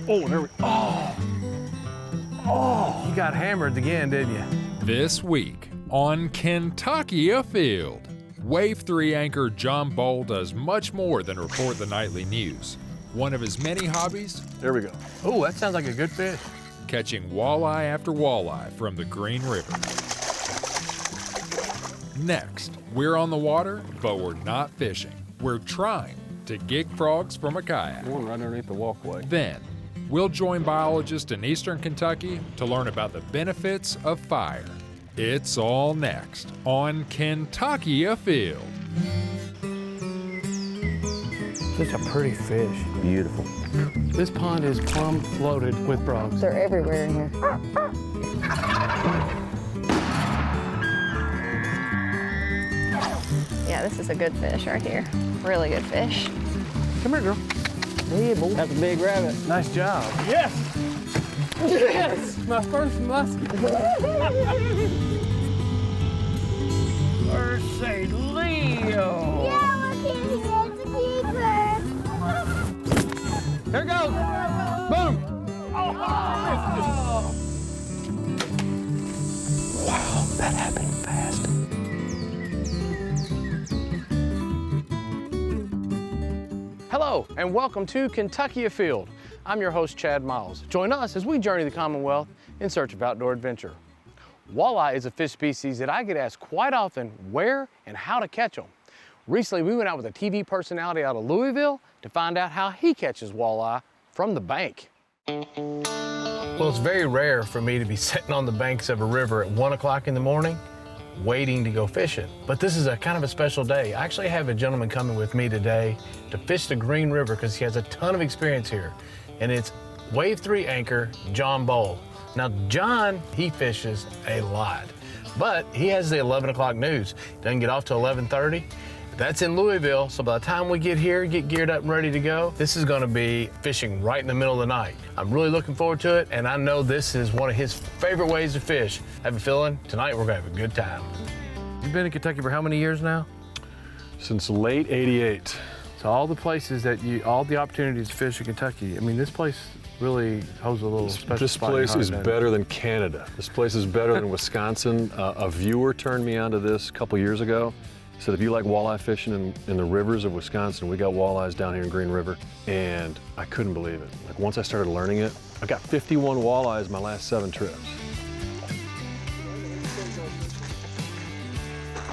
Oh, there we go. Oh, you got hammered again, didn't you? This week on Kentucky Afield, Wave 3 anchor John Boel does much more than report the nightly news. One of his many hobbies? There we go. Oh, that sounds like a good fish. Catching walleye after walleye from the Green River. Next, we're on the water, but we're not fishing. We're trying to gig frogs from a kayak. One right underneath the walkway. Then, we'll join biologists in eastern Kentucky to learn about the benefits of fire. It's all next on Kentucky Afield. Such a pretty fish. Beautiful. This pond is plumb loaded with frogs. They're everywhere in here. Yeah, this is a good fish right here. Really good fish. Come here, girl. Yeah, boy. That's a big rabbit. Nice job. Yes! Yes! My first muskie. Mercy Leo! Yeah, look, here's a keeper. There it goes! Boom! Wow, that happened fast. Hello, and welcome to Kentucky Afield. I'm your host, Chad Miles. Join us as we journey the Commonwealth in search of outdoor adventure. Walleye is a fish species that I get asked quite often where and how to catch them. Recently, we went out with a TV personality out of Louisville to find out how he catches walleye from the bank. Well, it's very rare for me to be sitting on the banks of a river at 1 o'clock in the morning waiting to go fishing. But this is a kind of a special day. I actually have a gentleman coming with me today to fish the Green River because he has a ton of experience here. And it's Wave 3 anchor John Boel. Now, John, he fishes a lot, but he has the 11 o'clock news. Doesn't get off till 11:30. That's in Louisville, so by the time we get here, get geared up and ready to go, this is gonna be fishing right in the middle of the night. I'm really looking forward to it, and I know this is one of his favorite ways to fish. I have a feeling tonight we're gonna have a good time. You've been in Kentucky for how many years now? Since late '88. So all the places that all the opportunities to fish in Kentucky, I mean, this place really holds a little special This spot in your place heart, is doesn't it? better than Canada. This place is better than Wisconsin. A viewer turned me onto this a couple years ago. Said, if you like walleye fishing in the rivers of Wisconsin, we got walleyes down here in Green River, and I couldn't believe it. Like, once I started learning it, I got 51 walleyes my last 7 trips.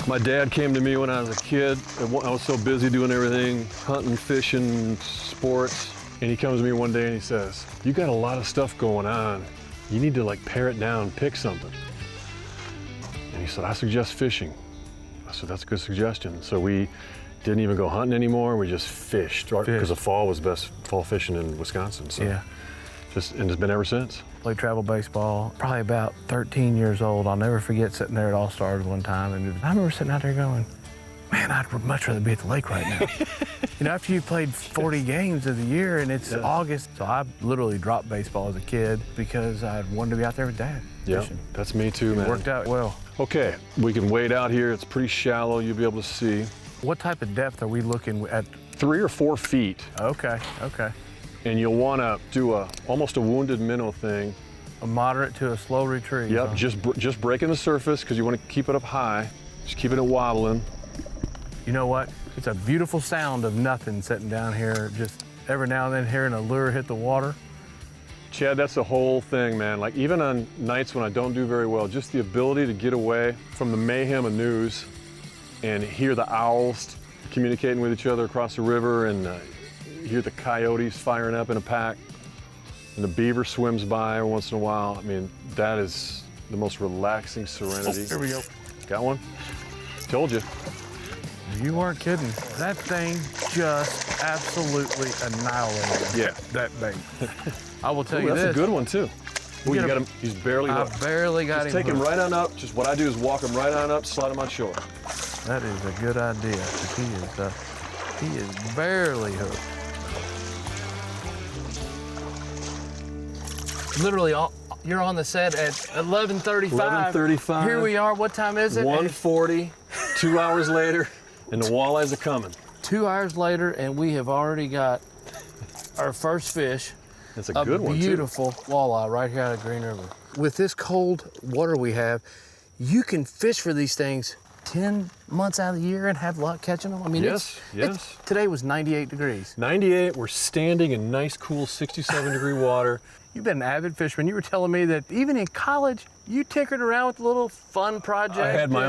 My dad came to me when I was a kid. I was so busy doing everything, hunting, fishing, sports, and he comes to me one day and he says, you got a lot of stuff going on. You need to like pare it down, pick something. And he said, I suggest fishing. I said, that's a good suggestion. So we didn't even go hunting anymore. We just fished, right? Because the fall was best fall fishing in Wisconsin. So Yeah. and it's been ever since. Played travel baseball, probably about 13 years old. I'll never forget sitting there at All Stars one time, and I remember sitting out there going, man, I'd much rather be at the lake right now. You know, after you played 40 games of the year and it's August, so I literally dropped baseball as a kid because I wanted to be out there with Dad fishing. That's me too, man. It worked out well. Okay, we can wade out here. It's pretty shallow. You'll be able to see. What type of depth are we looking at? 3 or 4 feet. Okay, okay. And you'll want to do almost a wounded minnow thing. A moderate to a slow retreat. Yep, huh? just breaking the surface because you want to keep it up high. Just keeping it wobbling. You know what? It's a beautiful sound of nothing sitting down here, just every now and then hearing a lure hit the water. Chad, that's the whole thing, man. Like, even on nights when I don't do very well, just the ability to get away from the mayhem of news and hear the owls communicating with each other across the river, and hear the coyotes firing up in a pack, and the beaver swims by every once in a while. I mean, that is the most relaxing serenity. Oh, here we go. Got one? Told you. You weren't kidding. That thing just absolutely annihilated that bait. I will tell you That's this. a good one, too. Ooh, you got him. He's barely I hooked. barely got Just him take him hooked. right on up. Just what I do is walk him right on up, slide him on shore. That is a good idea, 'cause he is barely hooked. Literally, you're on the set at 11:35. 11:35. Here we are. What time is it? 1:40, 2 hours later, and the walleyes are coming. 2 hours later, and we have already got our first fish. It's a good one, too. Beautiful walleye right here out of Green River. With this cold water we have, you can fish for these things 10 months out of the year and have luck catching them. I mean, Yes. Today was 98 degrees. 98, we're standing in nice, cool 67-degree water. You've been an avid fisherman. You were telling me that even in college, you tinkered around with a little fun project. I had my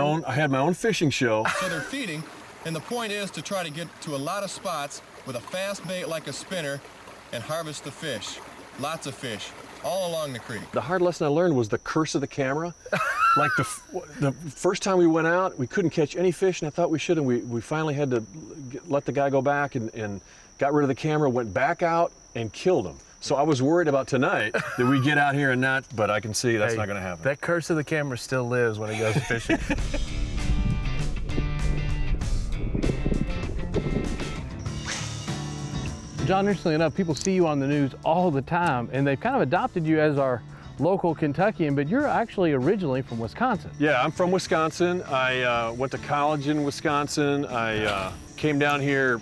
own fishing show. So they're feeding, and the point is to try to get to a lot of spots with a fast bait like a spinner and harvest the fish. Lots of fish, all along the creek. The hard lesson I learned was the curse of the camera. Like the first time we went out, we couldn't catch any fish, and I thought we should, and we finally had to let the guy go back and got rid of the camera, went back out and killed him. So I was worried about tonight that we get out here and not, but I can see that's not gonna happen. That curse of the camera still lives when he goes fishing. John, interestingly enough, people see you on the news all the time, and they've kind of adopted you as our local Kentuckian, but you're actually originally from Wisconsin. Yeah, I'm from Wisconsin. I went to college in Wisconsin. I came down here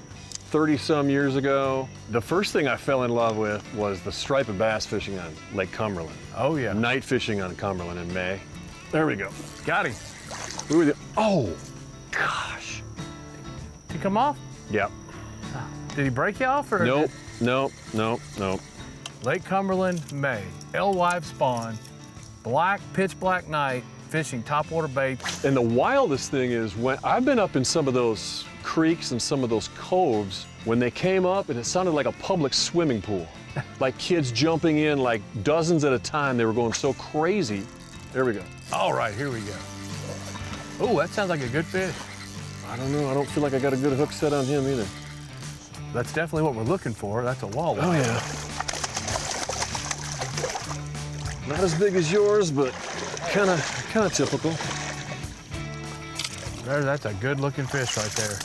30-some years ago. The first thing I fell in love with was the striped bass fishing on Lake Cumberland. Oh, yeah. Night fishing on Cumberland in May. There we go. Got him. Oh, gosh. Did he come off? Yep. Did he break you off? Or Nope. Lake Cumberland, May. Alewife spawn, pitch black night, fishing topwater baits. And the wildest thing is when I've been up in some of those creeks and some of those coves, when they came up and it sounded like a public swimming pool. Like kids jumping in like dozens at a time. They were going so crazy. There we go. All right, here we go. Oh, that sounds like a good fish. I don't know. I don't feel like I got a good hook set on him either. That's definitely what we're looking for. That's a walleye. Oh, yeah. Not as big as yours, but kind of typical. That's a good looking fish right there.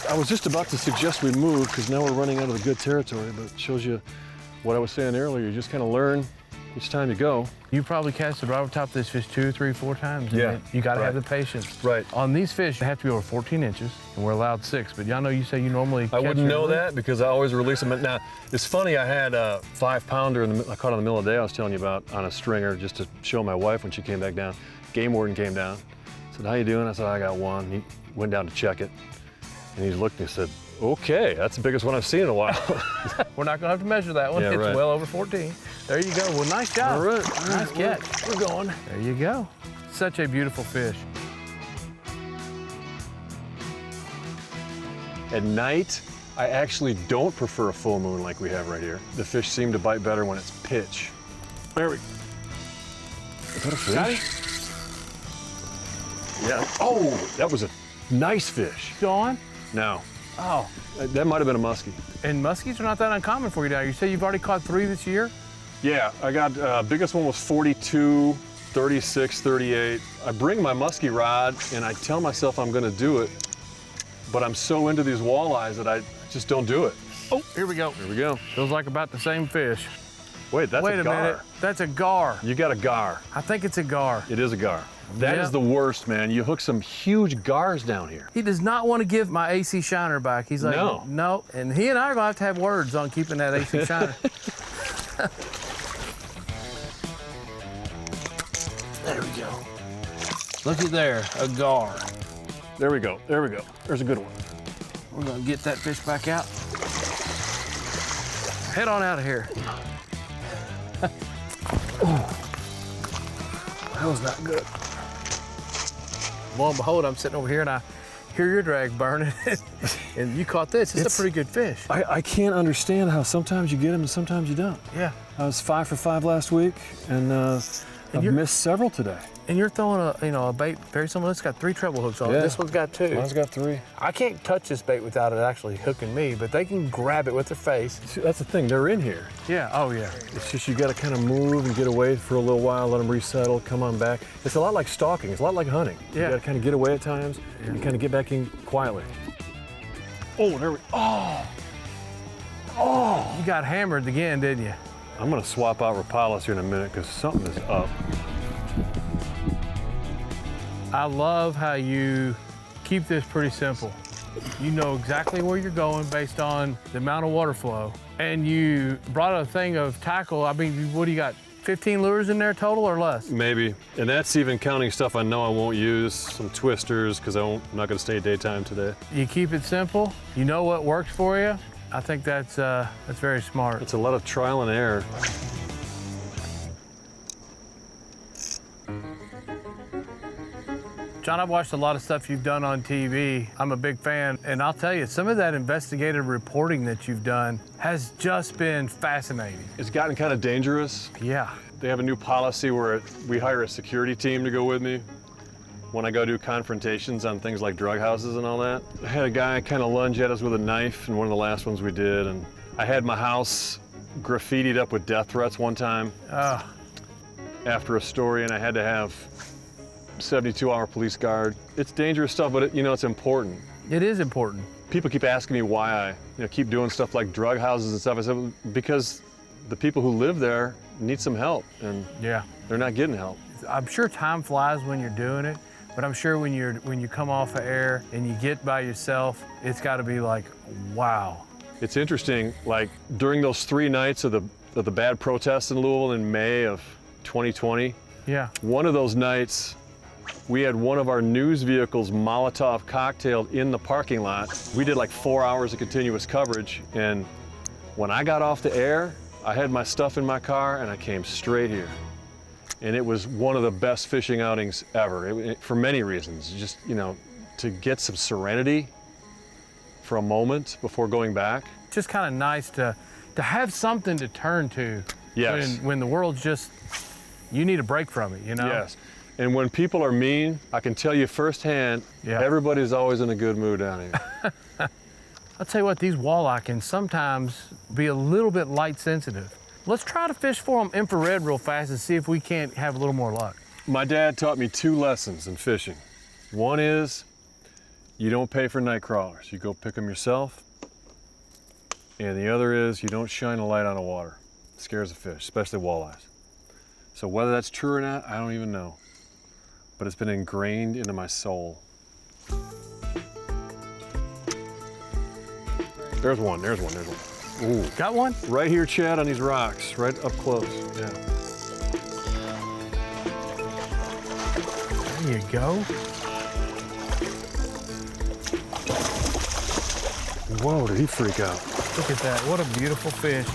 I was just about to suggest we move because now we're running out of the good territory, but it shows you what I was saying earlier. You just kind of learn each time you go. You probably casted right over top of this fish 2, 3, 4 times. Yeah. You got to have the patience. Right. On these fish, they have to be over 14 inches, and we're allowed 6. But y'all know you say you normally I wouldn't know that because I always release them. Now, it's funny, I had a 5-pounder I caught in the middle of the day I was telling you about on a stringer just to show my wife when she came back down. Game warden came down, said, how you doing? I said, I got one. He went down to check it, and he looked and he said, okay, that's the biggest one I've seen in a while. We're not going to have to measure that one. Yeah, It's right. well over 14. There you go. Well, nice job. All right. Nice catch. We're going. There you go. Such a beautiful fish. At night, I actually don't prefer a full moon like we have right here. The fish seem to bite better when it's pitch. There we go. Is that a fish? Yeah. Oh, that was a nice fish. Go on. No, Oh, that might have been a muskie. and muskies are not that uncommon for you down here. You say you've already caught 3 this year? Yeah, I got, biggest one was 42, 36, 38. I bring my muskie rod and I tell myself I'm gonna do it, but I'm so into these walleyes that I just don't do it. Oh, here we go. Here we go. Feels like about the same fish. Wait, that's Wait a a gar. minute. That's a gar. You got a gar. I think it's a gar. It is a gar. That Yeah. is the worst, man. You hook some huge gars down here. He does not want to give my AC shiner back. He's like, No. And he and I are going to have words on keeping that AC shiner. There we go. Looky there, a gar. There we go. There we go. There's a good one. We're going to get that fish back out. Head on out of here. That was not good. Lo and behold, I'm sitting over here and I hear your drag burning, and you caught this. It's a pretty good fish. I can't understand how sometimes you get them and sometimes you don't. Yeah. I was 5 for 5 last week, and I've missed several today. And you're throwing a bait very similar. It's got 3 treble hooks on it. Yeah. This one's got 2. Mine's got 3. I can't touch this bait without it actually hooking me, but they can grab it with their face. See, that's the thing, they're in here. Yeah, oh yeah. It's just you gotta kind of move and get away for a little while, let them resettle, come on back. It's a lot like stalking, it's a lot like hunting. Yeah. You gotta kind of get away at times and kind of get back in quietly. Oh, there we You got hammered again, didn't you? I'm gonna swap out Rapalis here in a minute because something is up. I love how you keep this pretty simple. You know exactly where you're going based on the amount of water flow. And you brought a thing of tackle. I mean, what do you got? 15 lures in there total or less? Maybe. And that's even counting stuff I know I won't use, some twisters, because I'm not going to stay daytime today. You keep it simple. You know what works for you. I think that's very smart. It's a lot of trial and error. John, I've watched a lot of stuff you've done on TV. I'm a big fan, and I'll tell you, some of that investigative reporting that you've done has just been fascinating. It's gotten kind of dangerous. Yeah. They have a new policy where we hire a security team to go with me when I go do confrontations on things like drug houses and all that. I had a guy kind of lunge at us with a knife in one of the last ones we did, and I had my house graffitied up with death threats one time after a story, and I had to have 72-hour police guard. It's dangerous stuff, but it's important. It is important. People keep asking me why I keep doing stuff like drug houses and stuff. I said, because the people who live there need some help, and Yeah. they're not getting help. I'm sure time flies when you're doing it, but I'm sure when you come off of air and you get by yourself, it's got to be like, wow. It's interesting, like during those 3 nights of the bad protests in Louisville in May of 2020, Yeah. one of those nights, we had one of our news vehicles Molotov cocktailed in the parking lot. We did like 4 hours of continuous coverage, and when I got off the air, I had my stuff in my car and I came straight here. And it was one of the best fishing outings ever, for many reasons. Just, to get some serenity for a moment before going back. Just kind of nice to have something to turn to. Yes. When the world's just, you need a break from it, Yes. And when people are mean, I can tell you firsthand, Yeah. everybody's always in a good mood down here. I'll tell you what, these walleye can sometimes be a little bit light sensitive. Let's try to fish for them infrared real fast and see if we can't have a little more luck. My dad taught me 2 lessons in fishing. One is, you don't pay for night crawlers. You go pick them yourself. And the other is, you don't shine a light on the water. It scares the fish, especially walleyes. So whether that's true or not, I don't even know. But it's been ingrained into my soul. There's one. Ooh. Got one? Right here, Chad, on these rocks, right up close. Yeah. There you go. Whoa, did he freak out? Look at that, what a beautiful fish.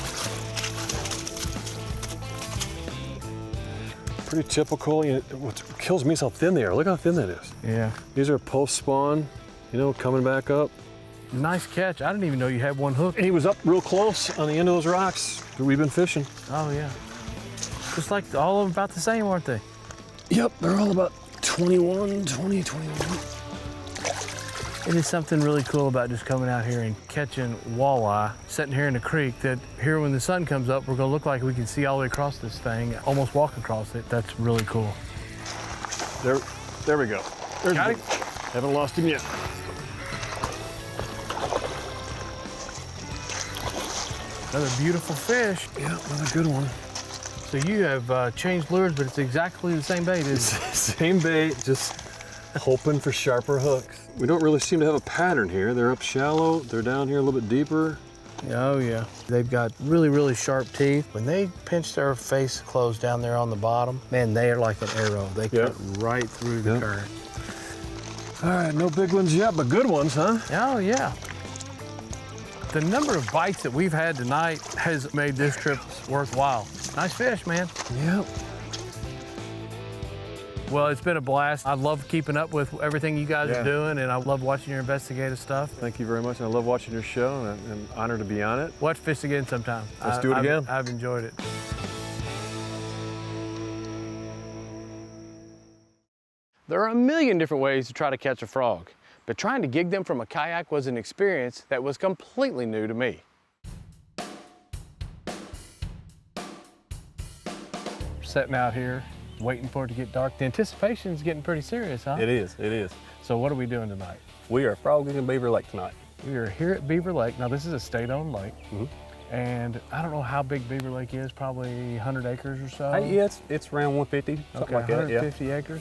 Pretty typical. What kills me is how thin they are. Look how thin that is. Yeah. These are post-spawn, coming back up. Nice catch. I didn't even know you had one hook. And he was up real close on the end of those rocks that we've been fishing. Oh, yeah. Just like all of them about the same, aren't they? Yep, they're all about 21, 20, 21. It is something really cool about just coming out here and catching walleye, sitting here in the creek, that here when the sun comes up, we're gonna look like we can see all the way across this thing, almost walk across it. That's really cool. There we go. There's Got him. Haven't lost him yet. Another beautiful fish. Yeah, another good one. So you have changed lures, but it's exactly the same bait, isn't it? Same bait, just hoping for sharper hooks. We don't really seem to have a pattern here. They're up shallow, they're down here a little bit deeper. Oh, yeah. They've got really, really sharp teeth. When they pinch their face closed down there on the bottom, man, they are like an arrow. They cut right through the current. All right, no big ones yet, but good ones, huh? Oh, yeah. The number of bites that we've had tonight has made this trip worthwhile. Nice fish, man. Yep. Well, it's been a blast. I love keeping up with everything you guys Yeah. are doing, and I love watching your investigative stuff. Thank you very much. I love watching your show, and I'm honored to be on it. Watch fish again sometime. Let's do it again. I've enjoyed it. There are a million different ways to try to catch a frog, but trying to gig them from a kayak was an experience that was completely new to me. Sitting out here, waiting for it to get dark. The anticipation is getting pretty serious, huh? It is, it is. So what are we doing tonight? We are frogging in Beaver Lake tonight. We are here at Beaver Lake. Now this is a state-owned lake. And I don't know how big Beaver Lake is, probably 100 acres or so. Hey, yeah, it's around 150, something Okay, like that, 150 acres.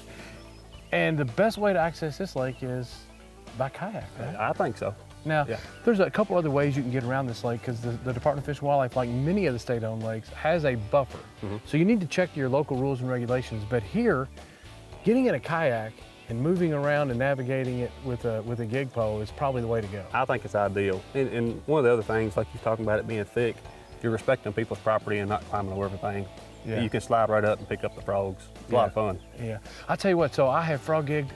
And the best way to access this lake is by kayak, right? I think so. Now, Yeah. there's a couple other ways you can get around this lake because the Department of Fish and Wildlife, like many of the state-owned lakes, has a buffer. So you need to check your local rules and regulations. But here, getting in a kayak and moving around and navigating it with a gig pole is probably the way to go. I think it's ideal. And one of the other things, like you're talking about it being thick, you're respecting people's property and not climbing over everything. Yeah. You can slide right up and pick up the frogs. It's a lot of fun. Yeah, I tell you what, so I have frog gigged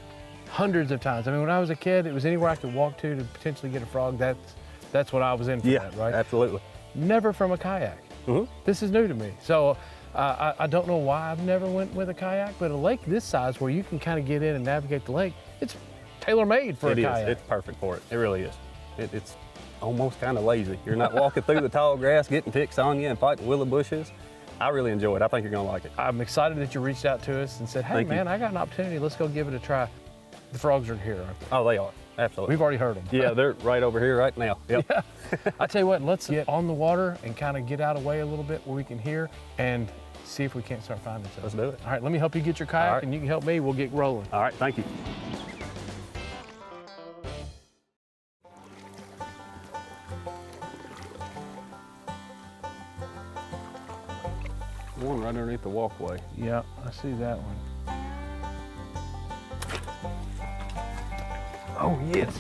hundreds of times. I mean, when I was a kid, it was anywhere I could walk to potentially get a frog. That's what I was in for that, right? Absolutely. Never from a kayak. This is new to me. So I don't know why I've never went with a kayak, but a lake this size where you can kind of get in and navigate the lake, it's tailor-made for a kayak. It's perfect for it. It really is. It's almost kind of lazy. You're not walking through the tall grass, getting ticks on you and fighting willow bushes. I really enjoy it. I think you're gonna like it. I'm excited that you reached out to us and said, hey Thank you. man, I got an opportunity, let's go give it a try. The frogs are here, aren't they? Oh, they are. Absolutely. We've already heard them. Yeah, they're right over here right now. Yep. Yeah. I tell you what, let's get on the water and kind of get out of the way a little bit where we can hear and see if we can't start finding something. Let's do it. All right, let me help you get your kayak All right. and you can help me, we'll get rolling. All right, thank you. One right underneath the walkway. Yeah, I see that one. Oh, yes.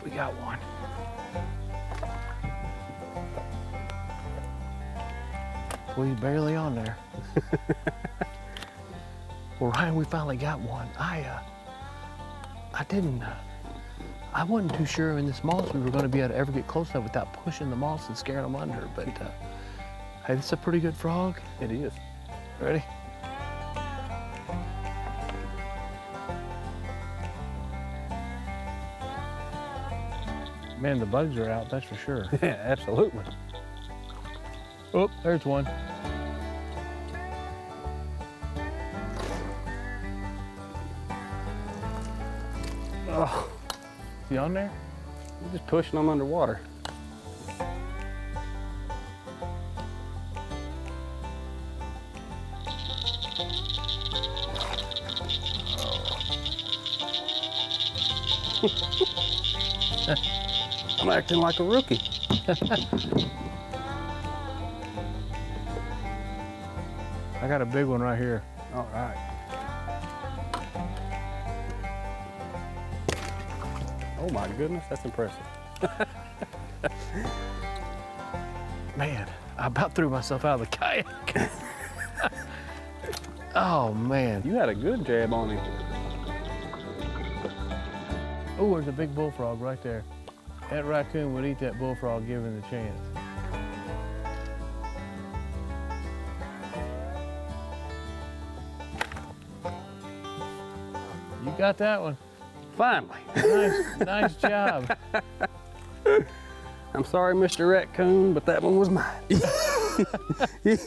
We got one. Well, he's barely on there. Well, Ryan, we finally got one. I wasn't too sure in this moss we were going to be able to ever get close enough without pushing the moss and scaring them under, but hey, this is a pretty good frog. It is. Ready? Man, the bugs are out, that's for sure. Yeah, absolutely. Oh, there's one. Oh, Is he on there? you're just pushing them underwater. I'm acting like a rookie. I got a big one right here. All right. Oh my goodness, that's impressive. Man, I about threw myself out of the kayak. Oh man. You had a good jab on him. Oh, there's a big bullfrog right there. That raccoon would eat that bullfrog given the chance. You got that one. Finally. Nice job. I'm sorry, Mr. Raccoon, but that one was mine. You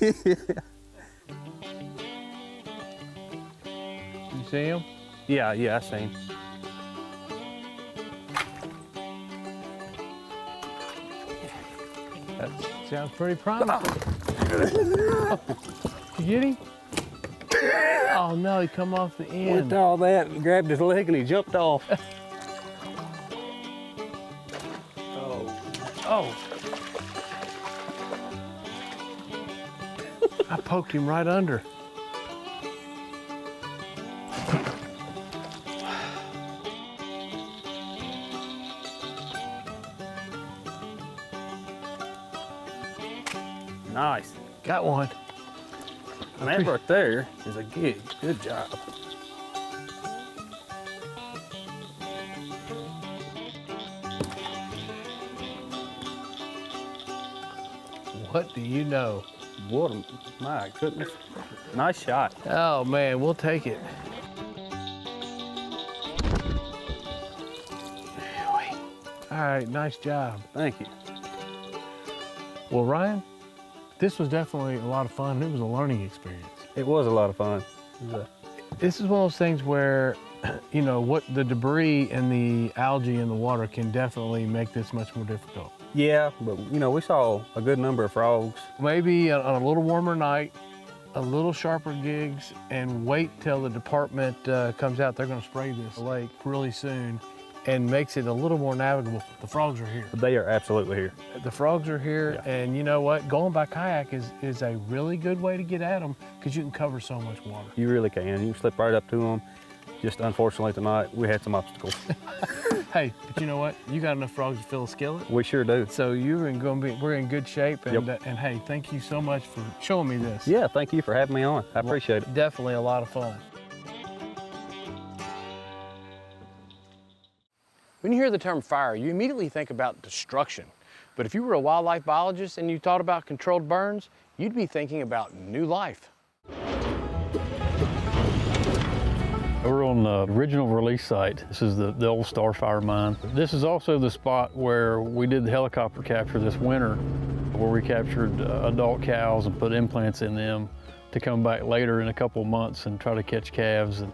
see him? Yeah, I seen. That sounds pretty promising. You get him? Oh no, he come off the With end. all that, and grabbed his leg and he jumped off. Oh. I poked him right under. Nice. Got one. And that right there is a gig. Good job. What do you know? What a, my goodness. Nice shot. Oh man, we'll take it. All right, nice job. Thank you. Well, Ryan, this was definitely a lot of fun. It was a learning experience. It was a lot of fun. This is one of those things where, you know, what the debris and the algae in the water can definitely make this much more difficult. Yeah, but you know, we saw a good number of frogs. Maybe on a little warmer night, a little sharper gigs and wait till the department comes out. They're gonna spray this lake really soon and makes it a little more navigable. The frogs are here. They are absolutely here. The frogs are here, Yeah. and you know what? Going by kayak is a really good way to get at them because you can cover so much water. You really can. You can slip right up to them. Just unfortunately tonight, we had some obstacles. Hey, but you know what? You got enough frogs to fill a skillet. We sure do. So we're in good shape, and, Yep. And hey, thank you so much for showing me this. Yeah, thank you for having me on. I appreciate it. Definitely a lot of fun. When you hear the term fire, you immediately think about destruction. But if you were a wildlife biologist and you thought about controlled burns, you'd be thinking about new life. We're on the original release site. This is the old Starfire mine. This is also the spot where we did the helicopter capture this winter, where we captured adult cows and put implants in them to come back later in a couple of months and try to catch calves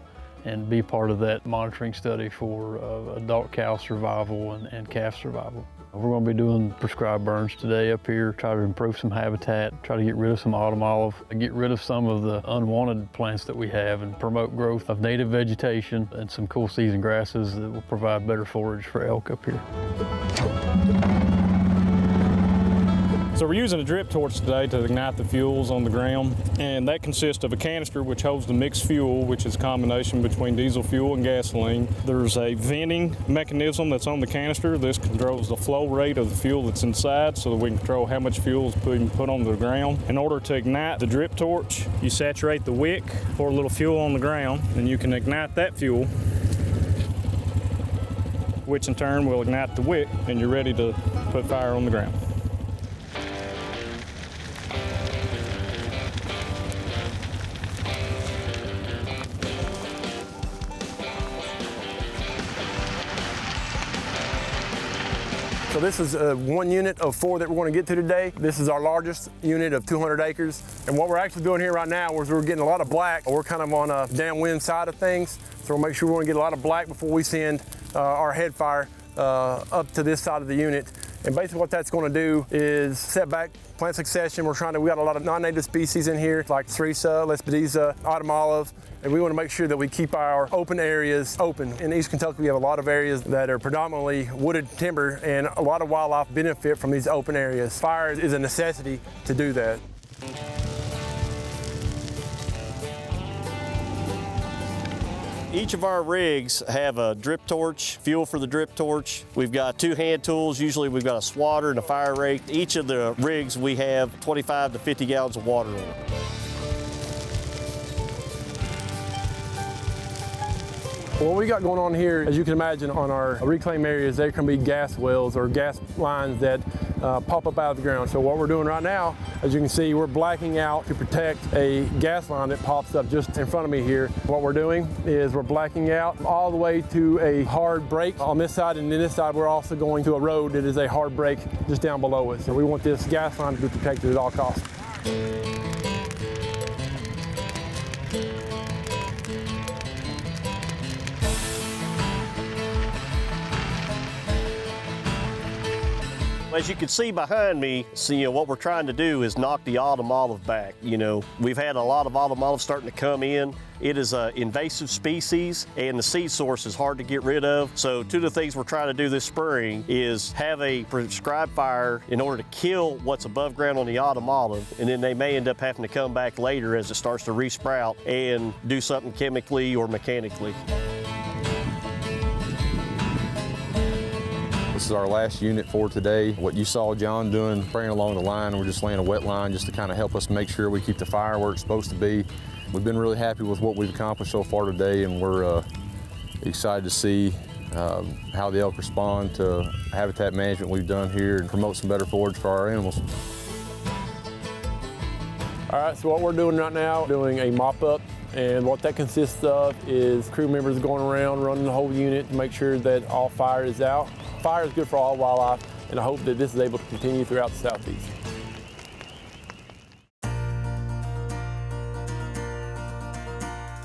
and be part of that monitoring study for adult cow survival and calf survival. We're going to be doing prescribed burns today up here, try to improve some habitat, try to get rid of some autumn olive, get rid of some of the unwanted plants that we have and promote growth of native vegetation and some cool season grasses that will provide better forage for elk up here. So we're using a drip torch today to ignite the fuels on the ground, and that consists of a canister which holds the mixed fuel, which is a combination between diesel fuel and gasoline. There's a venting mechanism that's on the canister. This controls the flow rate of the fuel that's inside so that we can control how much fuel is being put on the ground. In order to ignite the drip torch, you saturate the wick, pour a little fuel on the ground, and you can ignite that fuel, which in turn will ignite the wick, and you're ready to put fire on the ground. So this is one unit of 4 that we're going to get to today. This is our largest unit of 200 acres. And what we're actually doing here right now is we're getting a lot of black. We're kind of on a downwind side of things. So we'll make sure we're going to get a lot of black before we send our head fire up to this side of the unit. And basically what that's going to do is set back plant succession. We got a lot of non-native species in here, like Cerisa, Lespedeza, autumn olive, and we want to make sure that we keep our open areas open. In East Kentucky, we have a lot of areas that are predominantly wooded timber, and a lot of wildlife benefit from these open areas. Fire is a necessity to do that. Each of our rigs have a drip torch, fuel for the drip torch. We've got 2 hand tools. Usually we've got a swatter and a fire rake. Each of the rigs we have 25 to 50 gallons of water in it. What we got going on here, as you can imagine, on our reclaim areas, there can be gas wells or gas lines that pop up out of the ground. So what we're doing right now, as you can see, we're blacking out to protect a gas line that pops up just in front of me here. What we're doing is we're blacking out all the way to a hard break on this side, and then this side we're also going to a road that is a hard break just down below us. So we want this gas line to be protected at all costs. As you can see behind me, what we're trying to do is knock the autumn olive back. We've had a lot of autumn olive starting to come in. It is an invasive species, and the seed source is hard to get rid of. So 2 of the things we're trying to do this spring is have a prescribed fire in order to kill what's above ground on the autumn olive, and then they may end up having to come back later as it starts to resprout and do something chemically or mechanically. This is our last unit for today. What you saw John doing, spraying along the line, we're just laying a wet line just to kind of help us make sure we keep the fire where it's supposed to be. We've been really happy with what we've accomplished so far today, and we're excited to see how the elk respond to habitat management we've done here and promote some better forage for our animals. All right, so what we're doing right now, doing a mop-up, and what that consists of is crew members going around running the whole unit to make sure that all fire is out. Fire is good for all wildlife, and I hope that this is able to continue throughout the Southeast.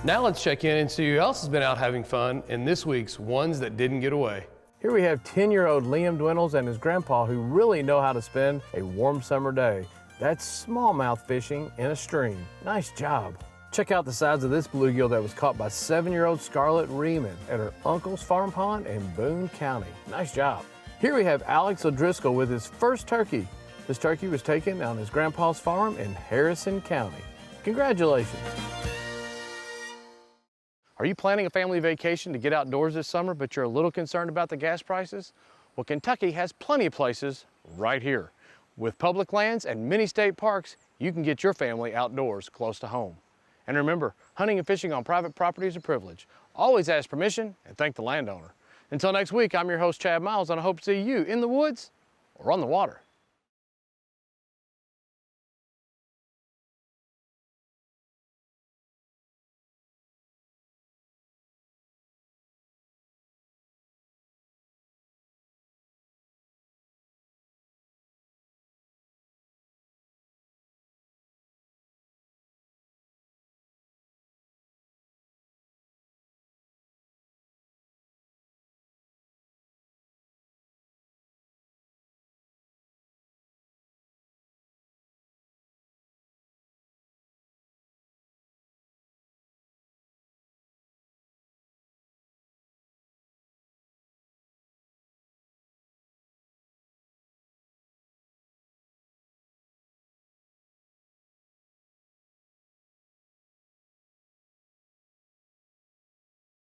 Now let's check in and see who else has been out having fun in this week's Ones That Didn't Get Away. Here we have 10-year-old Liam Dwindles and his grandpa who really know how to spend a warm summer day. That's smallmouth fishing in a stream. Nice job. Check out the size of this bluegill that was caught by 7-year-old Scarlett Reeman at her uncle's farm pond in Boone County. Nice job. Here we have Alex O'Driscoll with his first turkey. This turkey was taken on his grandpa's farm in Harrison County. Congratulations. Are you planning a family vacation to get outdoors this summer, but you're a little concerned about the gas prices? Well, Kentucky has plenty of places right here. With public lands and many state parks, you can get your family outdoors close to home. And remember, hunting and fishing on private property is a privilege. Always ask permission and thank the landowner. Until next week, I'm your host, Chad Miles, and I hope to see you in the woods or on the water.